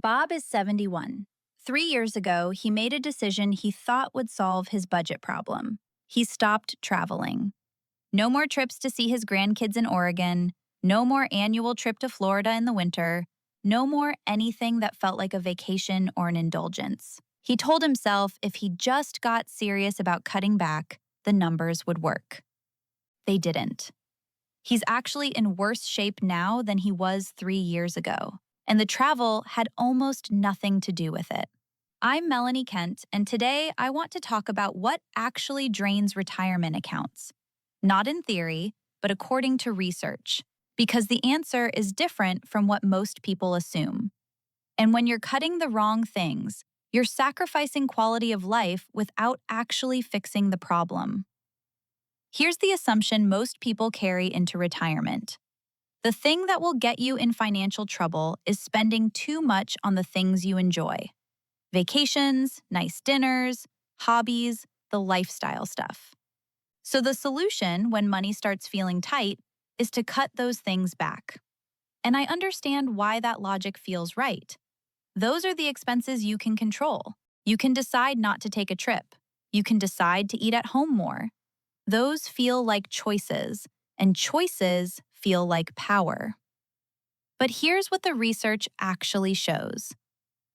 Bob is 71. 3 years ago, he made a decision he thought would solve his budget problem. He stopped traveling. No more trips to see his grandkids in Oregon, no more annual trip to Florida in the winter, no more anything that felt like a vacation or an indulgence. He told himself if he just got serious about cutting back, the numbers would work. They didn't. He's actually in worse shape now than he was 3 years ago, and the travel had almost nothing to do with it. I'm Melanie Kent, and today I want to talk about what actually drains retirement accounts. Not in theory, but according to research, because the answer is different from what most people assume. And when you're cutting the wrong things, you're sacrificing quality of life without actually fixing the problem. Here's the assumption most people carry into retirement. The thing that will get you in financial trouble is spending too much on the things you enjoy. Vacations, nice dinners, hobbies, the lifestyle stuff. So the solution when money starts feeling tight is to cut those things back. And I understand why that logic feels right. Those are the expenses you can control. You can decide not to take a trip. You can decide to eat at home more. Those feel like choices, and choices feel like power. But here's what the research actually shows.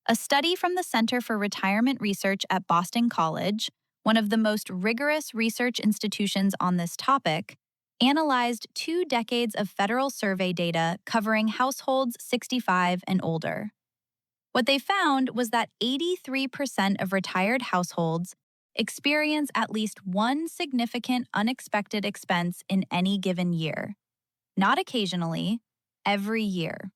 A study from the Center for Retirement Research at Boston College, one of the most rigorous research institutions on this topic, analyzed 2 decades of federal survey data covering households 65 and older. What they found was that 83% of retired households experience at least one significant unexpected expense in any given year. Not occasionally, every year.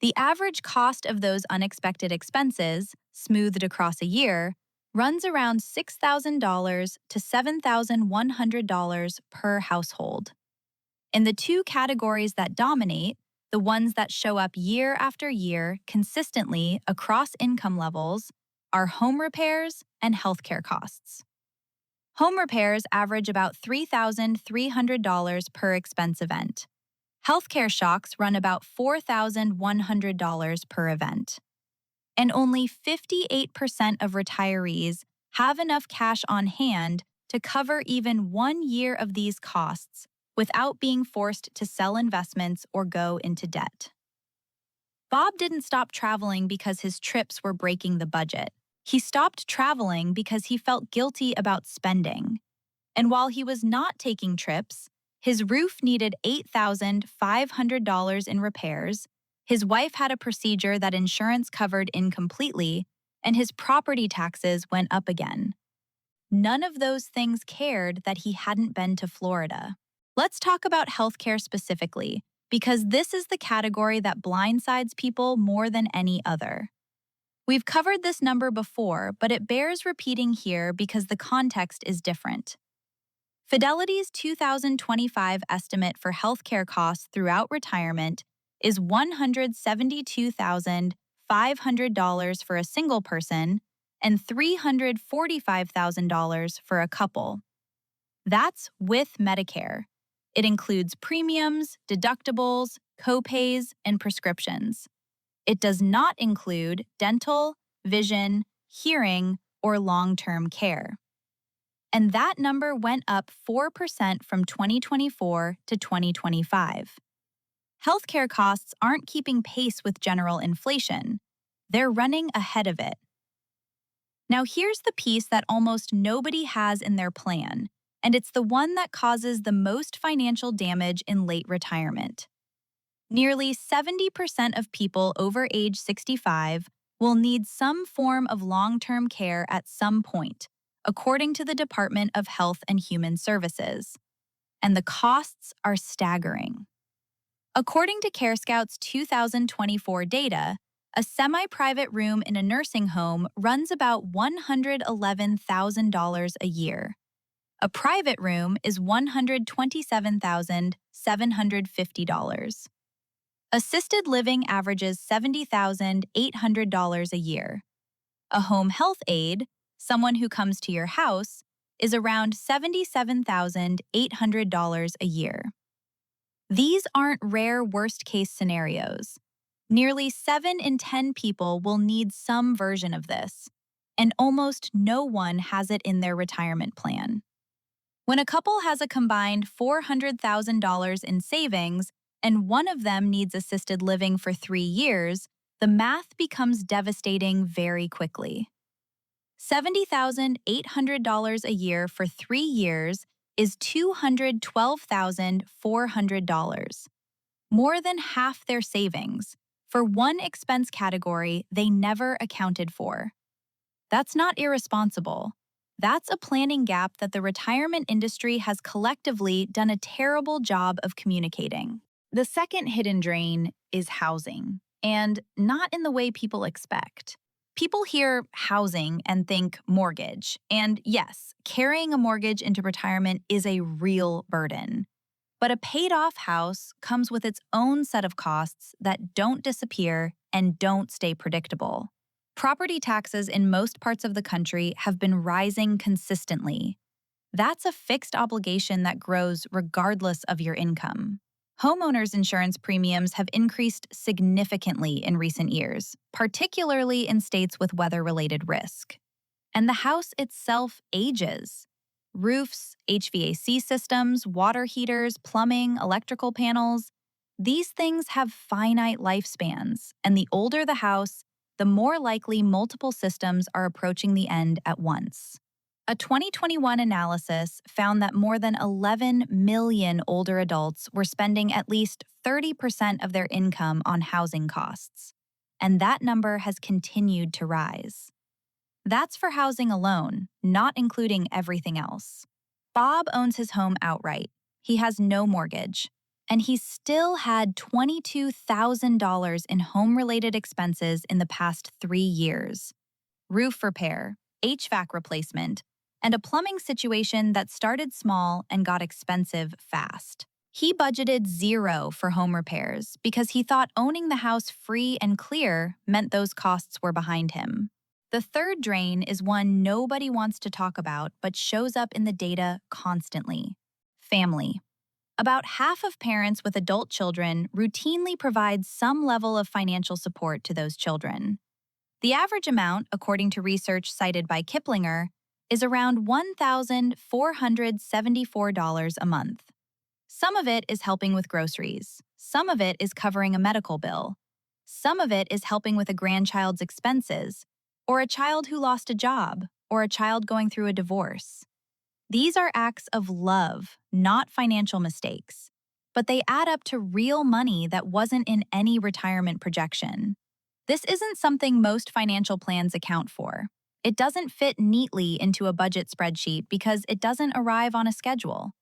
The average cost of those unexpected expenses, smoothed across a year, runs around $6,000 to $7,100 per household. In the 2 categories that dominate, the ones that show up year after year consistently across income levels, are home repairs and healthcare costs. Home repairs average about $3,300 per expense event. Healthcare shocks run about $4,100 per event. And only 58% of retirees have enough cash on hand to cover even 1 year of these costs without being forced to sell investments or go into debt. Bob didn't stop traveling because his trips were breaking the budget. He stopped traveling because he felt guilty about spending. And while he was not taking trips, his roof needed $8,500 in repairs, his wife had a procedure that insurance covered incompletely, and his property taxes went up again. None of those things cared that he hadn't been to Florida. Let's talk about healthcare specifically, because this is the category that blindsides people more than any other. We've covered this number before, but it bears repeating here because the context is different. Fidelity's 2025 estimate for healthcare costs throughout retirement is $172,500 for a single person and $345,000 for a couple. That's with Medicare. It includes premiums, deductibles, copays, and prescriptions. It does not include dental, vision, hearing, or long-term care. And that number went up 4% from 2024 to 2025. Healthcare costs aren't keeping pace with general inflation. They're running ahead of it. Now here's the piece that almost nobody has in their plan, and it's the one that causes the most financial damage in late retirement. Nearly 70% of people over age 65 will need some form of long-term care at some point, according to the Department of Health and Human Services. And the costs are staggering. According to CareScout's 2024 data, a semi-private room in a nursing home runs about $111,000 a year. A private room is $127,750. Assisted living averages $70,800 a year. A home health aide, someone who comes to your house, is around $77,800 a year. These aren't rare worst-case scenarios. Nearly 7 in 10 people will need some version of this, and almost no one has it in their retirement plan. When a couple has a combined $400,000 in savings and one of them needs assisted living for 3 years, the math becomes devastating very quickly. $70,800 a year for 3 years is $212,400, more than half their savings, for one expense category they never accounted for. That's not irresponsible. That's a planning gap that the retirement industry has collectively done a terrible job of communicating. The second hidden drain is housing, and not in the way people expect. People hear housing and think mortgage, and yes, carrying a mortgage into retirement is a real burden. But a paid off house comes with its own set of costs that don't disappear and don't stay predictable. Property taxes in most parts of the country have been rising consistently. That's a fixed obligation that grows regardless of your income. Homeowners insurance premiums have increased significantly in recent years, particularly in states with weather related risk. And the house itself ages. Roofs, HVAC systems, water heaters, plumbing, electrical panels, these things have finite lifespans, and the older the house, the more likely multiple systems are approaching the end at once. A 2021 analysis found that more than 11 million older adults were spending at least 30% of their income on housing costs, and that number has continued to rise. That's for housing alone, not including everything else. Bob owns his home outright. He has no mortgage. And he still had $22,000 in home-related expenses in the past 3 years. Roof repair, HVAC replacement, and a plumbing situation that started small and got expensive fast. He budgeted zero for home repairs because he thought owning the house free and clear meant those costs were behind him. The third drain is one nobody wants to talk about but shows up in the data constantly: family. About half of parents with adult children routinely provide some level of financial support to those children. The average amount, according to research cited by Kiplinger, is around $1,474 a month. Some of it is helping with groceries. Some of it is covering a medical bill. Some of it is helping with a grandchild's expenses, or a child who lost a job, or a child going through a divorce. These are acts of love, not financial mistakes, but they add up to real money that wasn't in any retirement projection. This isn't something most financial plans account for. It doesn't fit neatly into a budget spreadsheet because it doesn't arrive on a schedule.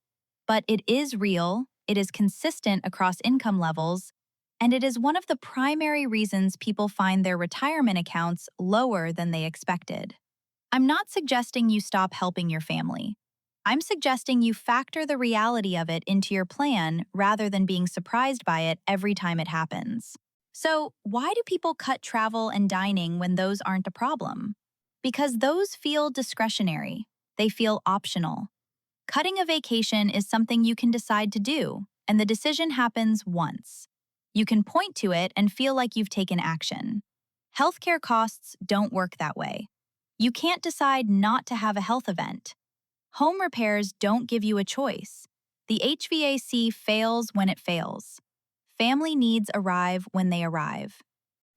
But it is real, it is consistent across income levels, and it is one of the primary reasons people find their retirement accounts lower than they expected. I'm not suggesting you stop helping your family. I'm suggesting you factor the reality of it into your plan rather than being surprised by it every time it happens. So, why do people cut travel and dining when those aren't a problem? Because those feel discretionary, they feel optional. Cutting a vacation is something you can decide to do, and the decision happens once. You can point to it and feel like you've taken action. Healthcare costs don't work that way. You can't decide not to have a health event. Home repairs don't give you a choice. The HVAC fails when it fails. Family needs arrive when they arrive.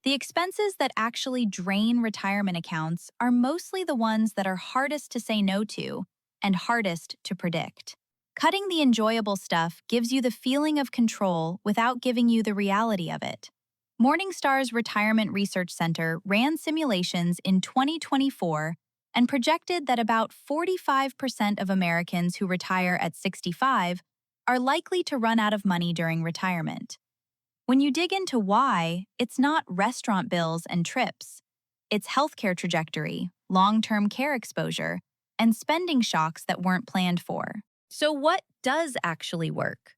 The expenses that actually drain retirement accounts are mostly the ones that are hardest to say no to and hardest to predict. Cutting the enjoyable stuff gives you the feeling of control without giving you the reality of it. Morningstar's Retirement Research Center ran simulations in 2024 and projected that about 45% of Americans who retire at 65 are likely to run out of money during retirement. When you dig into why, it's not restaurant bills and trips. It's healthcare trajectory, long-term care exposure, and spending shocks that weren't planned for. So what does actually work?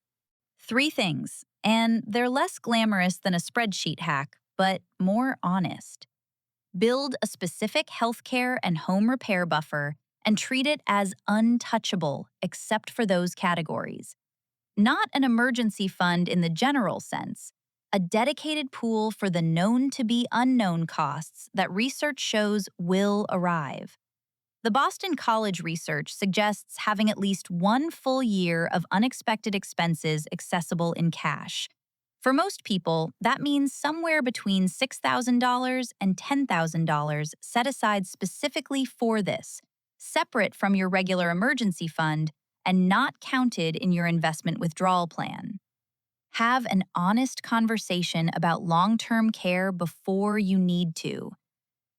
3 things, and they're less glamorous than a spreadsheet hack, but more honest. Build a specific healthcare and home repair buffer and treat it as untouchable except for those categories. Not an emergency fund in the general sense, a dedicated pool for the known to be unknown costs that research shows will arrive. The Boston College research suggests having at least one full year of unexpected expenses accessible in cash. For most people, that means somewhere between $6,000 and $10,000 set aside specifically for this, separate from your regular emergency fund and not counted in your investment withdrawal plan. Have an honest conversation about long term care before you need to.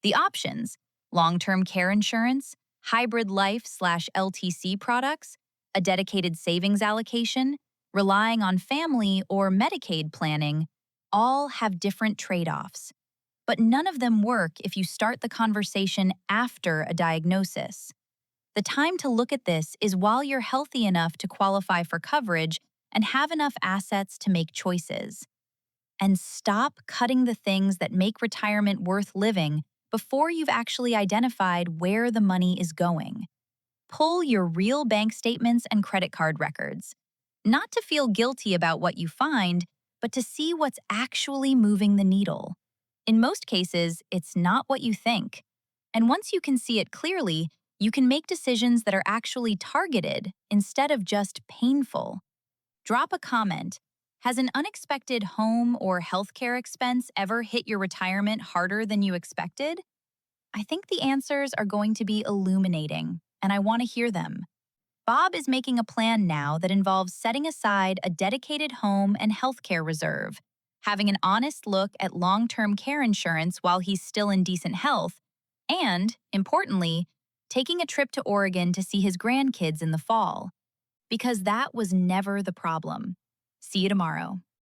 The options: long term care insurance, hybrid life/slash LTC products, a dedicated savings allocation, relying on family or Medicaid planning, all have different trade offs. But none of them work if you start the conversation after a diagnosis. The time to look at this is while you're healthy enough to qualify for coverage and have enough assets to make choices. And stop cutting the things that make retirement worth living before you've actually identified where the money is going. Pull your real bank statements and credit card records, not to feel guilty about what you find, but to see what's actually moving the needle. In most cases, it's not what you think. And once you can see it clearly, you can make decisions that are actually targeted instead of just painful. Drop a comment. Has an unexpected home or healthcare expense ever hit your retirement harder than you expected? I think the answers are going to be illuminating, and I want to hear them. Bob is making a plan now that involves setting aside a dedicated home and healthcare reserve, having an honest look at long term care insurance while he's still in decent health, and, importantly, taking a trip to Oregon to see his grandkids in the fall. Because that was never the problem. See you tomorrow.